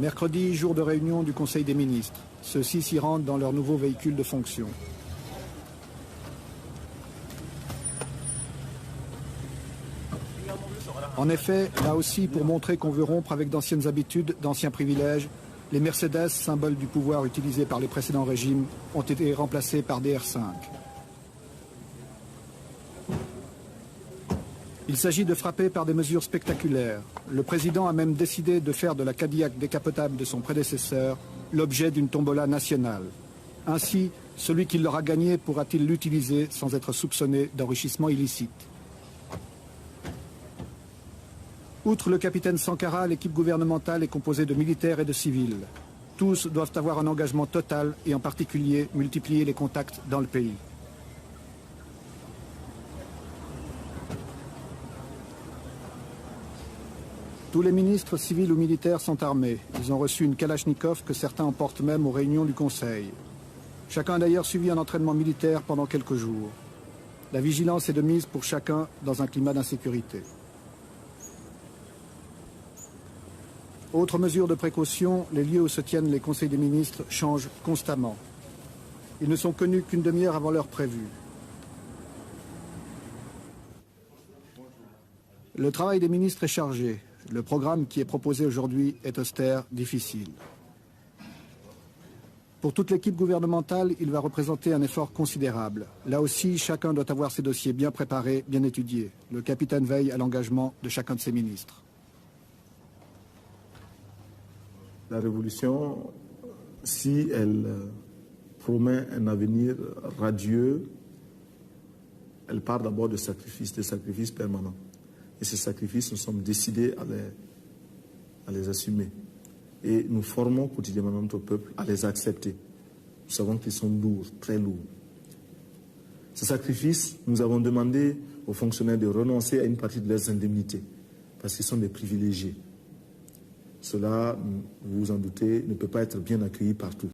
Mercredi, jour de réunion du Conseil des ministres. Ceux-ci s'y rendent dans leur nouveau véhicule de fonction. En effet, là aussi, pour montrer qu'on veut rompre avec d'anciennes habitudes, d'anciens privilèges, les Mercedes, symbole du pouvoir utilisé par les précédents régimes, ont été remplacés par des R5. Il s'agit de frapper par des mesures spectaculaires. Le président a même décidé de faire de la Cadillac décapotable de son prédécesseur l'objet d'une tombola nationale. Ainsi, celui qui l'aura gagné pourra-t-il l'utiliser sans être soupçonné d'enrichissement illicite. Outre le capitaine Sankara, l'équipe gouvernementale est composée de militaires et de civils. Tous doivent avoir un engagement total et en particulier multiplier les contacts dans le pays. Tous les ministres civils ou militaires sont armés. Ils ont reçu une Kalachnikov que certains emportent même aux réunions du Conseil. Chacun a d'ailleurs suivi un entraînement militaire pendant quelques jours. La vigilance est de mise pour chacun dans un climat d'insécurité. Autre mesure de précaution, les lieux où se tiennent les conseils des ministres changent constamment. Ils ne sont connus qu'une demi-heure avant l'heure prévue. Le travail des ministres est chargé. Le programme qui est proposé aujourd'hui est austère, difficile. Pour toute l'équipe gouvernementale, il va représenter un effort considérable. Là aussi, chacun doit avoir ses dossiers bien préparés, bien étudiés. Le capitaine veille à l'engagement de chacun de ses ministres. La révolution, si elle promet un avenir radieux, elle part d'abord de sacrifices permanents. Et ces sacrifices, nous sommes décidés à les assumer. Et nous formons quotidiennement notre peuple à les accepter. Nous savons qu'ils sont lourds, très lourds. Ces sacrifices, nous avons demandé aux fonctionnaires de renoncer à une partie de leurs indemnités, parce qu'ils sont des privilégiés. Cela, vous vous en doutez, ne peut pas être bien accueilli partout.